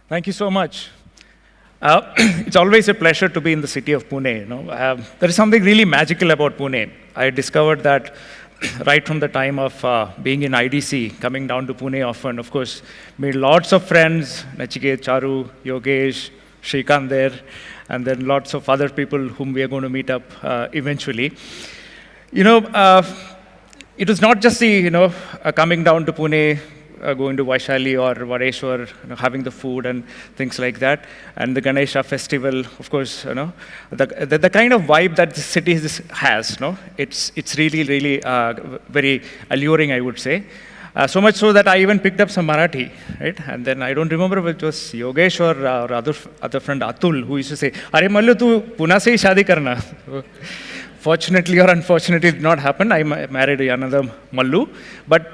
Thank you so much. It's always a pleasure to be in the city of Pune. There is something really magical about Pune. I discovered that right from the time of being in IDC, coming down to Pune often. Of course, made lots of friends, Nachiket, Charu, Yogesh, Shrikant there, and then lots of other people whom we are going to meet up eventually. It was not just the, coming down to Pune, going to Vaishali or Vadeshwar, having the food and things like that, and the Ganesha festival, of course, the kind of vibe that the city has, it's really, really very alluring, I would say. So much so that I even picked up some Marathi, right? And then I don't remember if it was Yogesh or other friend Atul who used to say, "Are Mallu, tu Pune se hi shadi karna." Fortunately or unfortunately, it did not happen. I married another Mallu. But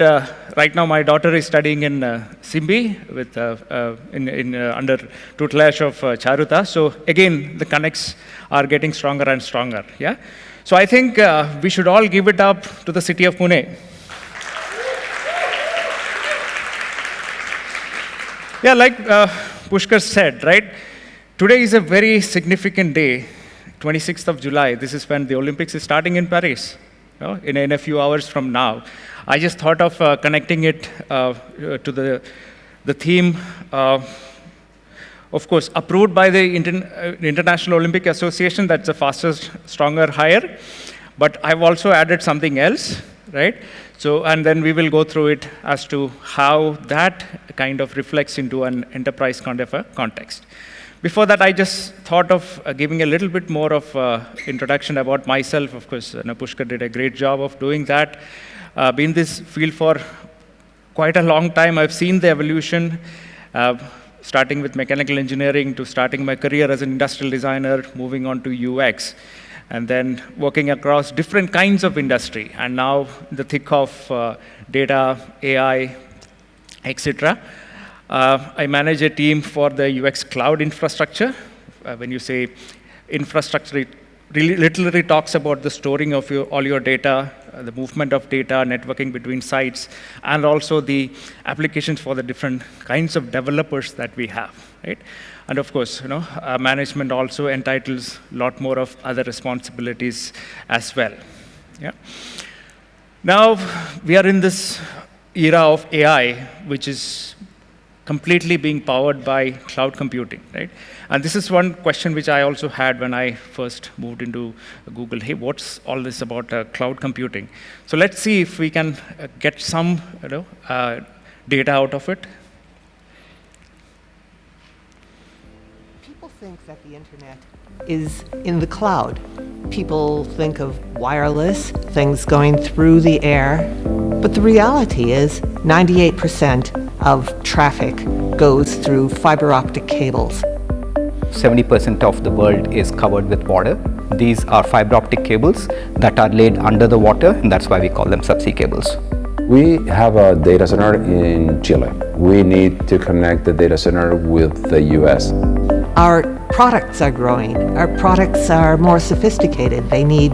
right now, my daughter is studying in Simbi with under tutelage of Charuta. So again, the connects are getting stronger and stronger. Yeah. So I think we should all give it up to the city of Pune. Yeah, like Pushkar said, right? Today is a very significant day. 26th of July, this is when the Olympics is starting in Paris, in a few hours from now. I just thought of connecting it to the theme, of course, approved by the International Olympic Association, that's the fastest, stronger, higher. But I've also added something else, right? So, and then we will go through it as to how that kind of reflects into an enterprise kind of a context. Before that, I just thought of giving a little bit more of introduction about myself. Of course, Pushkar did a great job of doing that. Been in this field for quite a long time. I've seen the evolution, starting with mechanical engineering to starting my career as an industrial designer, moving on to UX, and then working across different kinds of industry. And now the thick of data, AI, etc. I manage a team for the UX cloud infrastructure. When you say infrastructure, it really literally talks about the storing of all your data, the movement of data, networking between sites, and also the applications for the different kinds of developers that we have, right? And of course, management also entitles a lot more of other responsibilities as well. Yeah. Now, we are in this era of AI, which is completely being powered by cloud computing, right? And this is one question which I also had when I first moved into Google. Hey, what's all this about cloud computing? So let's see if we can get some data out of it. People think that the internet is in the cloud. People think of wireless, things going through the air, but the reality is 98% of traffic goes through fiber optic cables. 70% of the world is covered with water. These are fiber optic cables that are laid under the water, and that's why we call them subsea cables. We have a data center in Chile. We need to connect the data center with the US. Our products are growing. Our products are more sophisticated. They need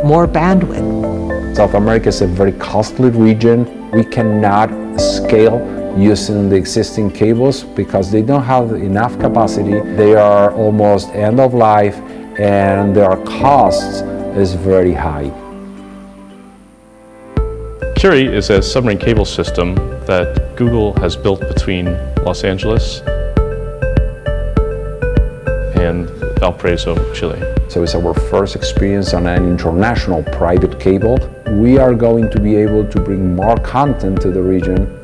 more bandwidth. South America is a very costly region. We cannot scale using the existing cables because they don't have enough capacity. They are almost end of life and their cost is very high. Curie is a submarine cable system that Google has built between Los Angeles and Valparaiso, Chile. So it's our first experience on an international private cable. We are going to be able to bring more content to the region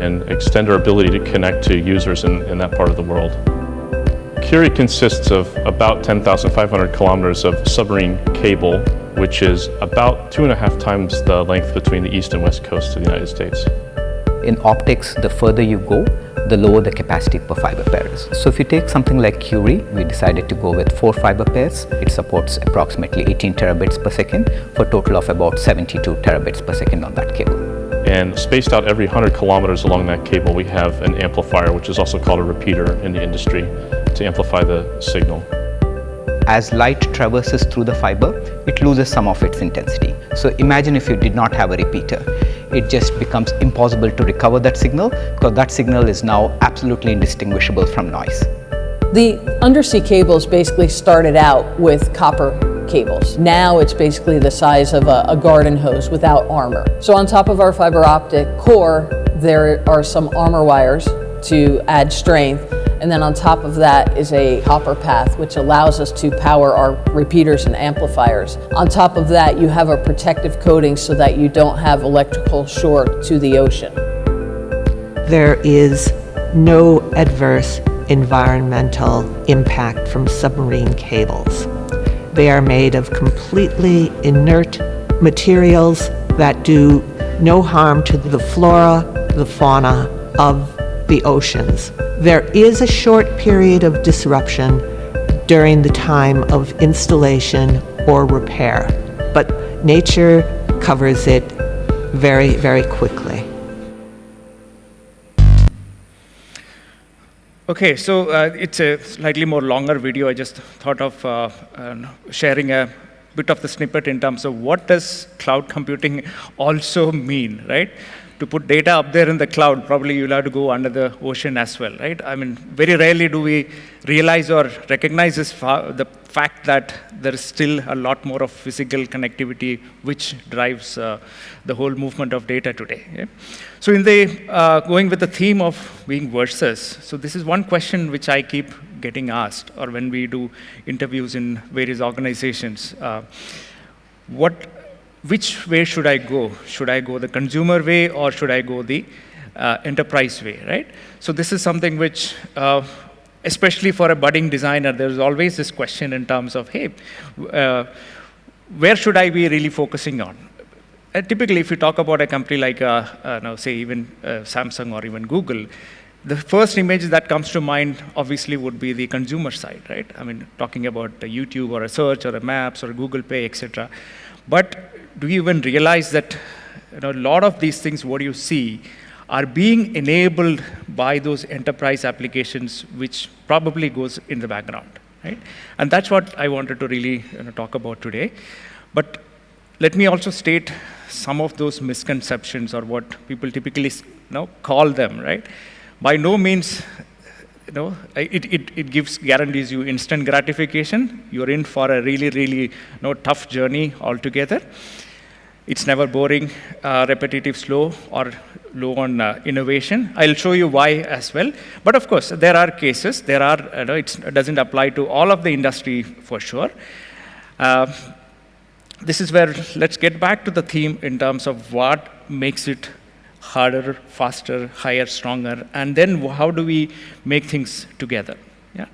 and extend our ability to connect to users in that part of the world. Curie consists of about 10,500 kilometers of submarine cable, which is about 2.5 times the length between the east and west coast of the United States. In optics, the further you go, the lower the capacity per fiber pair is. So if you take something like Curie, we decided to go with 4 fiber pairs. It supports approximately 18 terabits per second for a total of about 72 terabits per second on that cable. And spaced out every 100 kilometers along that cable, we have an amplifier, which is also called a repeater in the industry, to amplify the signal. As light traverses through the fiber, it loses some of its intensity. So imagine if you did not have a repeater. It just becomes impossible to recover that signal, because that signal is now absolutely indistinguishable from noise. The undersea cables basically started out with copper cables. Now it's basically the size of a garden hose without armor. So on top of our fiber optic core, there are some armor wires to add strength. And then on top of that is a copper path, which allows us to power our repeaters and amplifiers. On top of that, you have a protective coating so that you don't have electrical short to the ocean. There is no adverse environmental impact from submarine cables. They are made of completely inert materials that do no harm to the flora, the fauna of the oceans. There is a short period of disruption during the time of installation or repair, but nature covers it very, very quickly. Okay, so it's a slightly more longer video. I just thought of sharing a bit of the snippet in terms of what does cloud computing also mean, right? To put data up there in the cloud, probably you'll have to go under the ocean as well, right? I mean, very rarely do we realize or recognize the fact that there is still a lot more of physical connectivity which drives the whole movement of data today. Yeah? So in the going with the theme of being versus, so this is one question which I keep getting asked, or when we do interviews in various organizations. Which way should I go? Should I go the consumer way, or should I go the enterprise way, right? So this is something which, especially for a budding designer, there's always this question in terms of, hey, where should I be really focusing on? Typically, if you talk about a company like, say, even Samsung or even Google, the first image that comes to mind, obviously, would be the consumer side, right? I mean, talking about a YouTube or a search or a Maps or a Google Pay, etc. But do you even realize that a lot of these things, what you see, are being enabled by those enterprise applications, which probably goes in the background, right? And that's what I wanted to really talk about today. But let me also state some of those misconceptions, or what people typically call them, right? By no means, it guarantees you instant gratification. You're in for a really, really tough journey altogether. It's never boring, repetitive, slow, or low on innovation. I'll show you why as well. But of course, there are cases. It doesn't apply to all of the industry for sure. This is where, let's get back to the theme in terms of what makes it harder, faster, higher, stronger, and then how do we make things together? Yeah,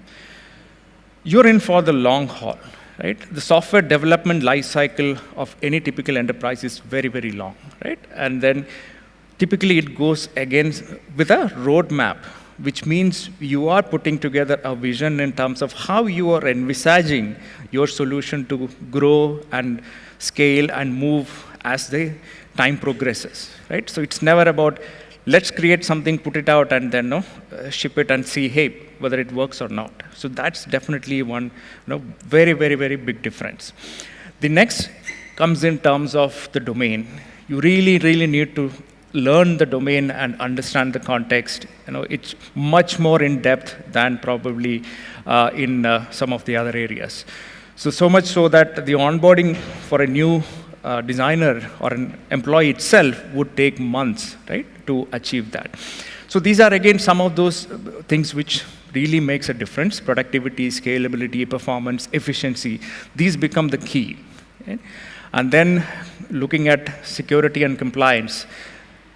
you're in for the long haul, right? The software development life cycle of any typical enterprise is very, very long, right? And then typically it goes again with a roadmap, which means you are putting together a vision in terms of how you are envisaging your solution to grow and scale and move as the time progresses, right? So it's never about, let's create something, put it out, and then ship it and see, hey, whether it works or not. So that's definitely one very, very, very big difference. The next comes in terms of the domain. You really, really need to learn the domain and understand the context. It's much more in depth than probably in some of the other areas. So much so that the onboarding for a new designer or an employee itself would take months, right, to achieve that. So these are again some of those things which really makes a difference: productivity, scalability, performance, efficiency. These become the key. Okay? And then looking at security and compliance.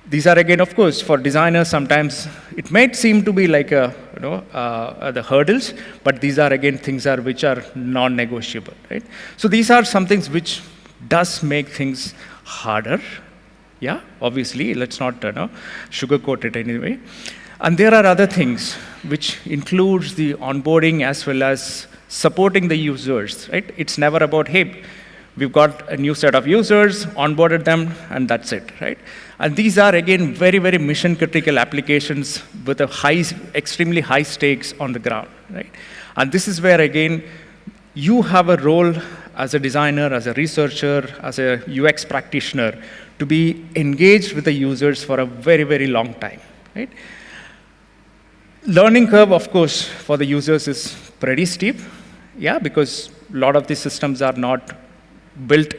These are again, of course, for designers, sometimes it may seem to be like the hurdles, but these are again things which are non-negotiable, right? So these are some things which does make things harder. Yeah, obviously, let's not sugarcoat it anyway. And there are other things, which includes the onboarding as well as supporting the users, right? It's never about, hey, we've got a new set of users, onboarded them, and that's it, right? And these are, again, very, very mission-critical applications with extremely high stakes on the ground, right? And this is where, again, you have a role as a designer, as a researcher, as a UX practitioner, to be engaged with the users for a very, very long time, right? Learning curve, of course, for the users is pretty steep, yeah, because a lot of these systems are not built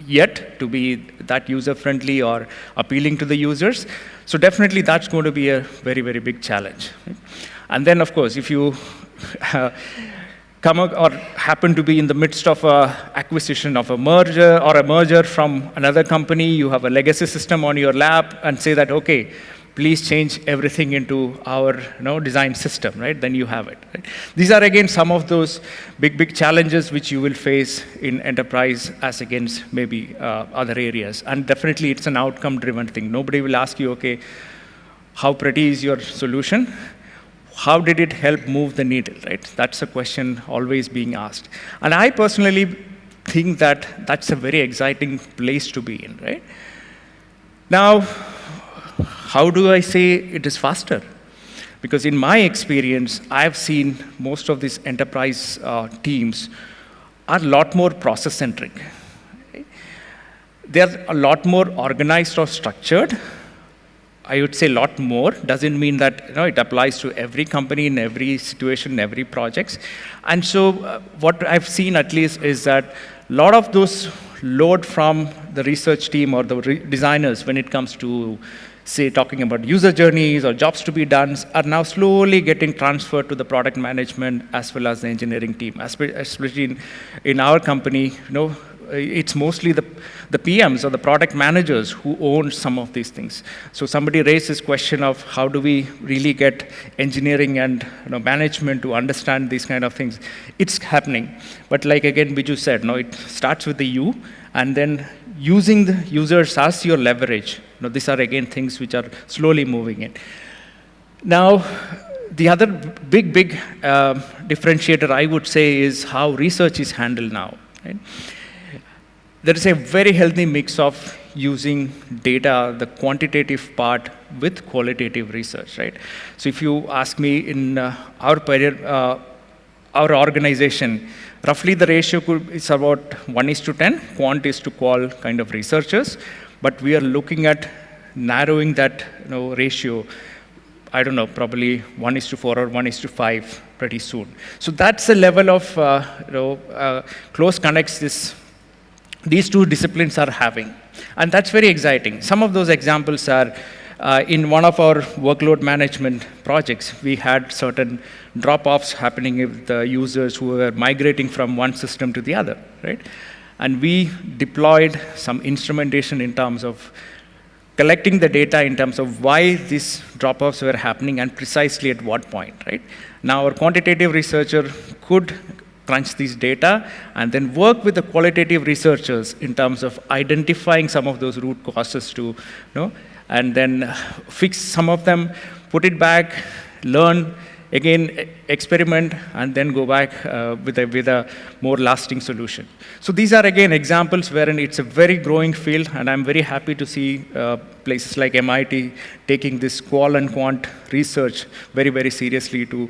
yet to be that user-friendly or appealing to the users. So definitely that's going to be a very, very big challenge. Right? And then, of course, if you come or happen to be in the midst of an acquisition of a merger from another company, you have a legacy system on your lap and say that, okay, please change everything into our design system, right? Then you have it. Right? These are, again, some of those big challenges which you will face in enterprise as against maybe other areas. And definitely, it's an outcome-driven thing. Nobody will ask you, okay, how pretty is your solution? How did it help move the needle, right? That's a question always being asked. And I personally think that that's a very exciting place to be in, right? Now, how do I say it is faster? Because in my experience, I've seen most of these enterprise teams are a lot more process-centric. Okay? They're a lot more organized or structured. I would say a lot more. Doesn't mean that it applies to every company in every situation, every project. And so what I've seen at least is that a lot of those load from the research team or the designers when it comes to, say, talking about user journeys or jobs to be done, are now slowly getting transferred to the product management as well as the engineering team. Especially in our company, it's mostly the PMs or the product managers who own some of these things. So somebody raised this question of how do we really get engineering and management to understand these kind of things. It's happening. But like, again, Biju said, it starts with the you, and then using the users as your leverage. These are, again, things which are slowly moving in. Now, the other big differentiator, I would say, is how research is handled now. Right? There is a very healthy mix of using data, the quantitative part, with qualitative research, right? So if you ask me in our organization, roughly the ratio is about 1:10, quant is to qual kind of researchers, but we are looking at narrowing that ratio, I don't know, probably 1:4 or 1:5 pretty soon. So that's the level of close connects these two disciplines are having. And that's very exciting. Some of those examples are, in one of our workload management projects, we had certain drop-offs happening with the users who were migrating from one system to the other, right? And we deployed some instrumentation in terms of collecting the data in terms of why these drop-offs were happening and precisely at what point, right? Now, our quantitative researcher could crunch these data and then work with the qualitative researchers in terms of identifying some of those root causes and then fix some of them, put it back, learn, again, experiment, and then go back with a more lasting solution. So these are, again, examples wherein it's a very growing field, and I'm very happy to see places like MIT taking this qual and quant research very, very seriously to,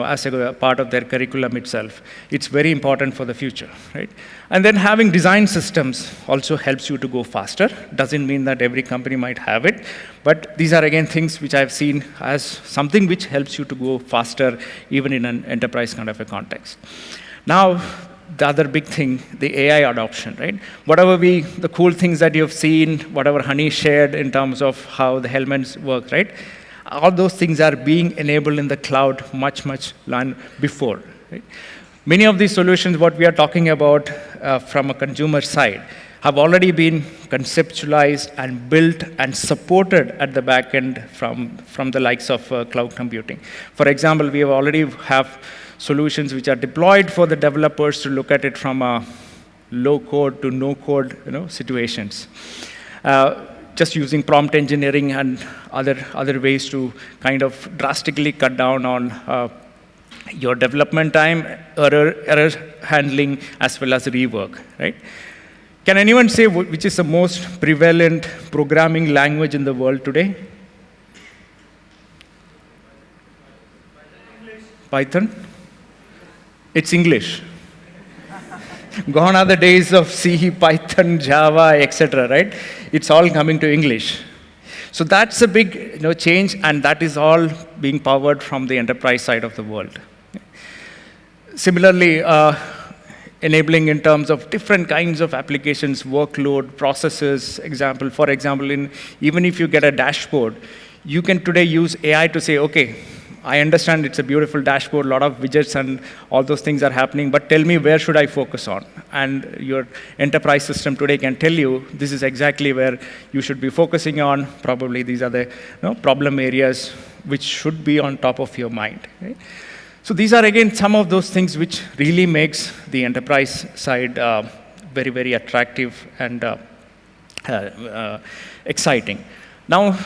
as a part of their curriculum itself. It's very important for the future, right? And then having design systems also helps you to go faster. Doesn't mean that every company might have it, but these are, again, things which I've seen as something which helps you to go faster, even in an enterprise kind of a context. Now, the other big thing, the AI adoption, right? The cool things that you've seen, whatever Honey shared in terms of how the helmets work, right? All those things are being enabled in the cloud much long before, right? Many of these solutions, what we are talking about from a consumer side, have already been conceptualized and built and supported at the back end from the likes of cloud computing. For example, we already have solutions which are deployed for the developers to look at it from a low code to no code situations. just using prompt engineering and other ways to kind of drastically cut down on your development time, error handling, as well as rework, right? Can anyone say which is the most prevalent programming language in the world today? Python? It's English. Gone are the days of C, Python, Java, etc., right? It's all coming to English. So that's a big change, and that is all being powered from the enterprise side of the world. Similarly, enabling in terms of different kinds of applications, workload, processes, for example, even if you get a dashboard, you can today use AI to say, okay, I understand it's a beautiful dashboard, a lot of widgets and all those things are happening, but tell me where should I focus on? And your enterprise system today can tell you this is exactly where you should be focusing on. Probably these are the problem areas which should be on top of your mind. Right? So these are, again, some of those things which really makes the enterprise side very, very attractive and exciting. Now,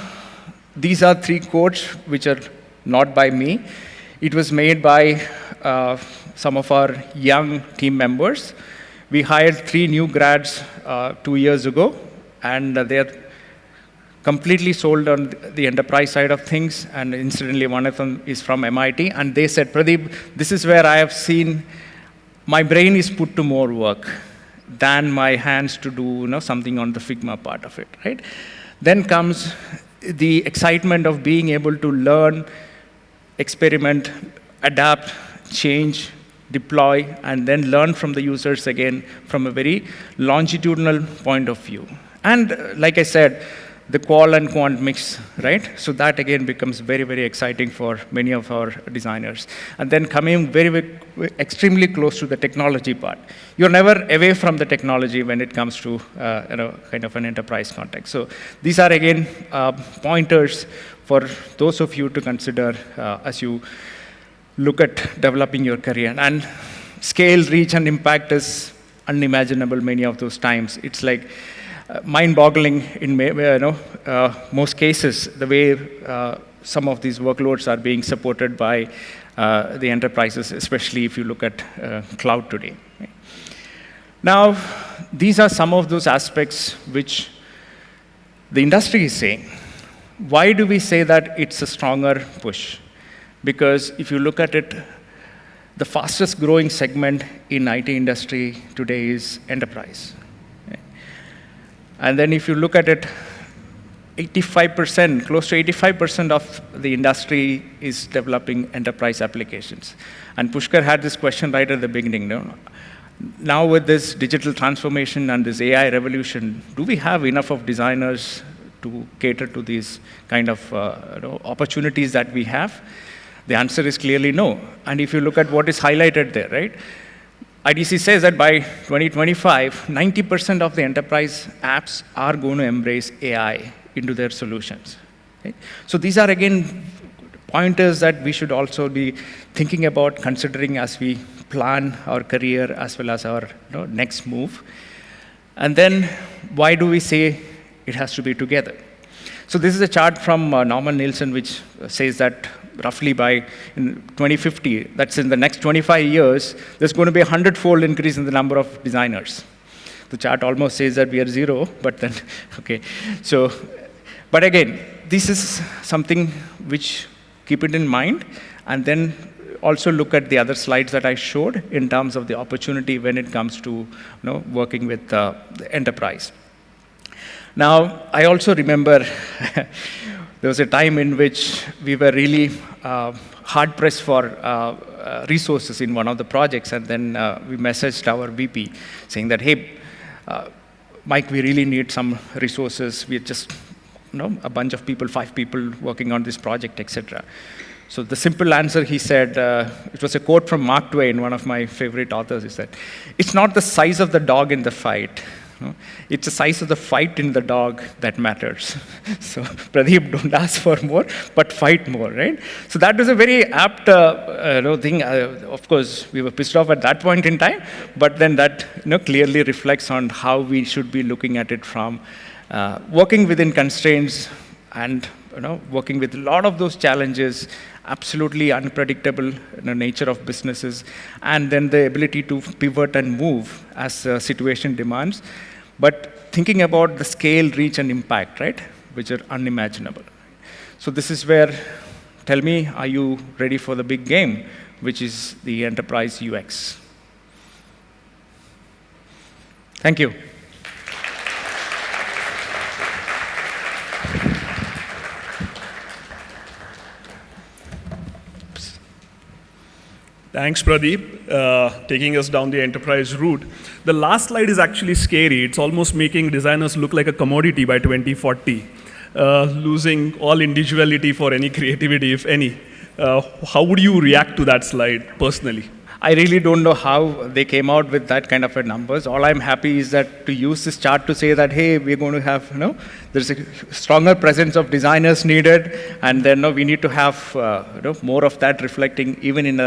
these are 3 quotes which are not by me. It was made by some of our young team members. We hired 3 new grads 2 years ago, and they're completely sold on the enterprise side of things, and incidentally, one of them is from MIT, and they said, Pradeep, this is where I have seen my brain is put to more work than my hands to do something on the Figma part of it, right? Then comes the excitement of being able to learn, experiment, adapt, change, deploy, and then learn from the users again from a very longitudinal point of view. And like I said, the qual and quant mix, right? So that again becomes very, very exciting for many of our designers. And then coming very, very extremely close to the technology part. You're never away from the technology when it comes to kind of an enterprise context. So these are again pointers for those of you to consider as you look at developing your career. And scale, reach, and impact is unimaginable many of those times. It's like mind-boggling in most cases, the way some of these workloads are being supported by the enterprises, especially if you look at cloud today. Now, these are some of those aspects which the industry is saying. Why do we say that it's a stronger push? Because if you look at it, the fastest growing segment in IT industry today is enterprise. And then if you look at it, 85%, close to 85% of the industry is developing enterprise applications. And Pushkar had this question right at the beginning. Now with this digital transformation and this AI revolution, do we have enough of designers to cater to these kind of opportunities that we have? The answer is clearly no. And if you look at what is highlighted there, right? IDC says that by 2025, 90% of the enterprise apps are going to embrace AI into their solutions. Right? So these are, again, pointers that we should also be thinking about, considering as we plan our career as well as our next move. And then, why do we say it has to be together? So this is a chart from Norman Nielsen, which says that roughly by in 2050, that's in the next 25 years, there's going to be a 100-fold increase in the number of designers. The chart almost says that we are 0, but then, okay. So, but again, this is something which keep it in mind, and then also look at the other slides that I showed in terms of the opportunity when it comes to working with the enterprise. Now, I also remember there was a time in which we were really hard-pressed for resources in one of the projects, and then we messaged our VP saying that, hey, Mike, we really need some resources. We're just a bunch of people, 5 people working on this project, etc. So the simple answer, he said, it was a quote from Mark Twain, one of my favorite authors. He said, it's not the size of the dog in the fight. It's the size of the fight in the dog that matters. So, Pradeep, don't ask for more, but fight more, right? So that was a very apt thing. Of course, we were pissed off at that point in time, but then that clearly reflects on how we should be looking at it from Working within constraints and working with a lot of those challenges, absolutely unpredictable nature of businesses, and then the ability to pivot and move as the situation demands. But thinking about the scale, reach, and impact, right, which are unimaginable. So this is where, tell me, are you ready for the big game, which is the enterprise UX? Thank you. Thanks, Pradeep, taking us down the enterprise route. The last slide is actually scary. It's almost making designers look like a commodity by 2040, losing all individuality for any creativity, if any. How would you react to that slide, personally? I really don't know how they came out with that kind of a numbers. All I'm happy is that to use this chart to say that, hey, we're going to have, there's a stronger presence of designers needed, and then we need to have more of that reflecting even in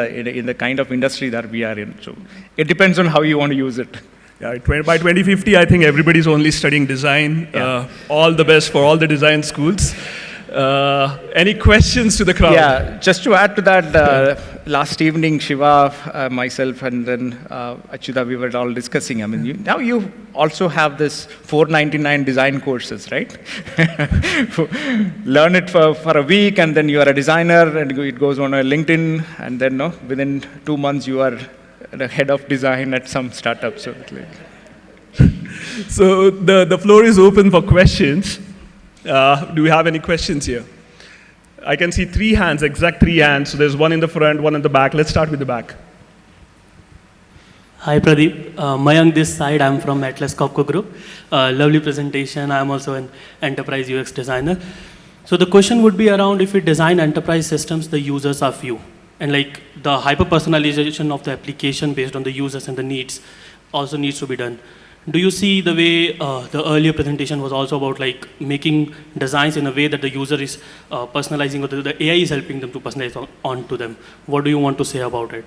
the kind of industry that we are in. So it depends on how you want to use it. Yeah, by 2050, I think everybody's only studying design. Yeah. All the best for all the design schools. Any questions to the crowd? Yeah, just to add to that, last evening, Shiva, myself, and then Achyuta, we were all discussing. I mean, now you also have this $499 design courses, right? Learn it for a week, and then you are a designer, and it goes on a LinkedIn, and then within 2 months, you are the head of design at some startup. So the floor is open for questions. Do we have any questions here? I can see 3 hands, exact 3 hands. So there's one in the front, one in the back. Let's start with the back. Hi, Pradeep. Mayank this side. I'm from Atlas Copco Group. Lovely presentation. I'm also an enterprise UX designer. So the question would be around, if we design enterprise systems, the users are few. And like the hyper-personalization of the application based on the users and the needs also needs to be done. Do you see the way the earlier presentation was also about like making designs in a way that the user is personalizing, or the AI is helping them to personalize onto them? What do you want to say about it?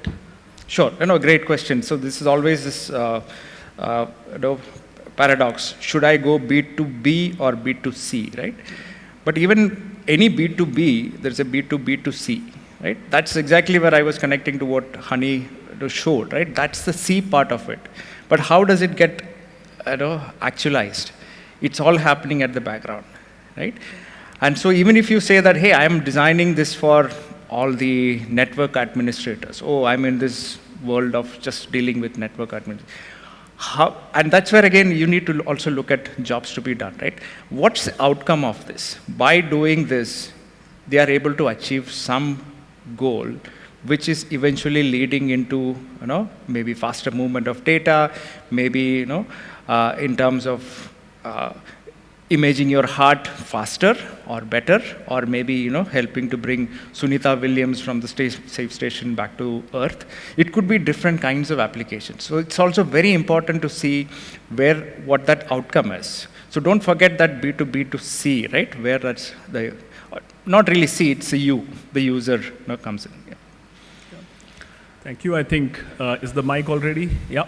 Sure, great question. So this is always this paradox. Should I go B2B or B2C, right? But even any B2B, there's a B2B2C, right? That's exactly where I was connecting to what Honey showed, right? That's the C part of it. But how does it get actualized? It's all happening at the background, right? And so even if you say that, hey, I'm designing this for all the network administrators. Oh, I'm in this world of just dealing with network administrators. And that's where, again, you need to also look at jobs to be done, right? What's the outcome of this? By doing this, they are able to achieve some goal, which is eventually leading into, maybe faster movement of data, maybe, in terms of imaging your heart faster or better, or maybe, helping to bring Sunita Williams from the safe station back to Earth. It could be different kinds of applications. So it's also very important to see what that outcome is. So don't forget that B2B2C, right? Where that's not really C, it's the user comes in. Yeah. Thank you. I think, is the mic all ready? Yeah.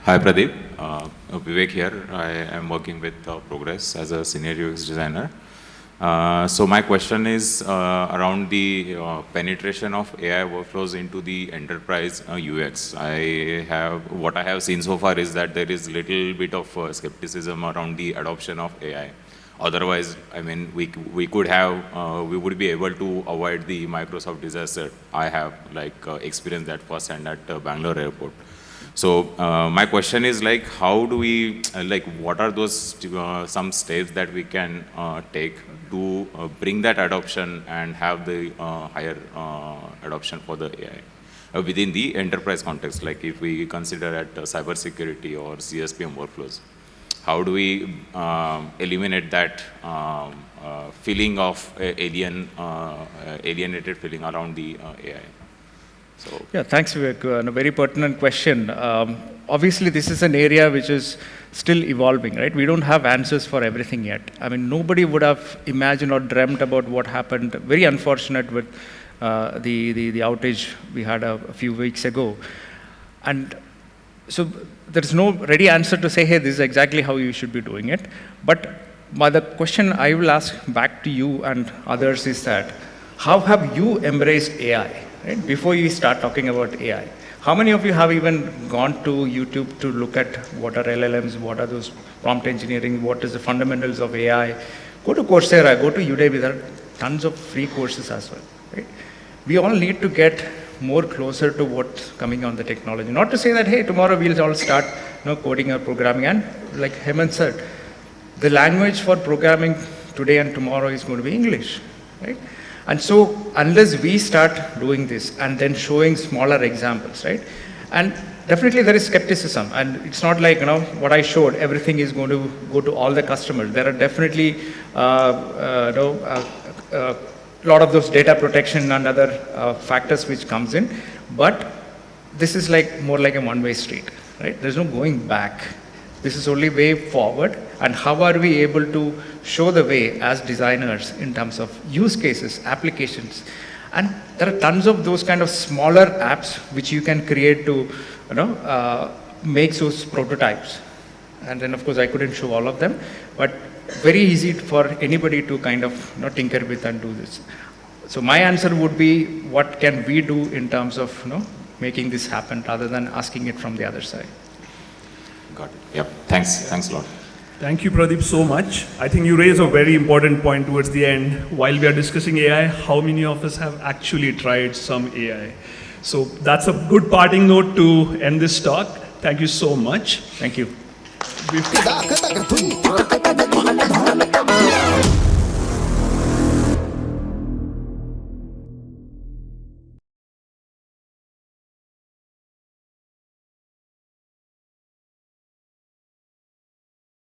Hi, Pradeep. Vivek here. I am working with Progress as a senior UX designer. So my question is around the penetration of AI workflows into the enterprise UX. What I have seen so far is that there is little bit of skepticism around the adoption of AI. Otherwise, I mean, we would be able to avoid the Microsoft disaster. I have experienced that firsthand at Bangalore airport. So my question is how do we, what are those some steps that we can take to bring that adoption and have the higher adoption for the AI within the enterprise context, like if we consider at cybersecurity or CSPM workflows? How do we eliminate that feeling of alienated feeling around the AI? So. Yeah, thanks, Vivek. A very pertinent question. Obviously, this is an area which is still evolving, right? We don't have answers for everything yet. I mean, nobody would have imagined or dreamt about what happened. Very unfortunate with the outage we had a few weeks ago. And so there is no ready answer to say, hey, this is exactly how you should be doing it. But the question I will ask back to you and others is that, how have you embraced AI, right? Before you start talking about AI, how many of you have even gone to YouTube to look at what are LLMs, what are those prompt engineering, what is the fundamentals of AI? Go to Coursera, go to Udemy, there are tons of free courses as well, right? We all need to get more closer to what's coming on the technology. Not to say that, hey, tomorrow we'll all start coding or programming. And like Hemant said, the language for programming today and tomorrow is going to be English, right? And so unless we start doing this and then showing smaller examples, right? And definitely there is skepticism, and it's not like, what I showed, everything is going to go to all the customers. There are definitely, a lot of those data protection and other factors which comes in, but this is more like a one-way street, right? There's no going back. This is only way forward, and how are we able to show the way as designers in terms of use cases, applications, and there are tons of those kind of smaller apps which you can create to, make those prototypes. And then of course I couldn't show all of them, but very easy for anybody to kind of tinker with and do this. So my answer would be, what can we do in terms of making this happen rather than asking it from the other side. Got it. Yep. Thanks a lot. Thank you, Pradeep, so much. I think you raise a very important point towards the end. While we are discussing AI, how many of us have actually tried some AI? So that's a good parting note to end this talk. Thank you so much. Thank you.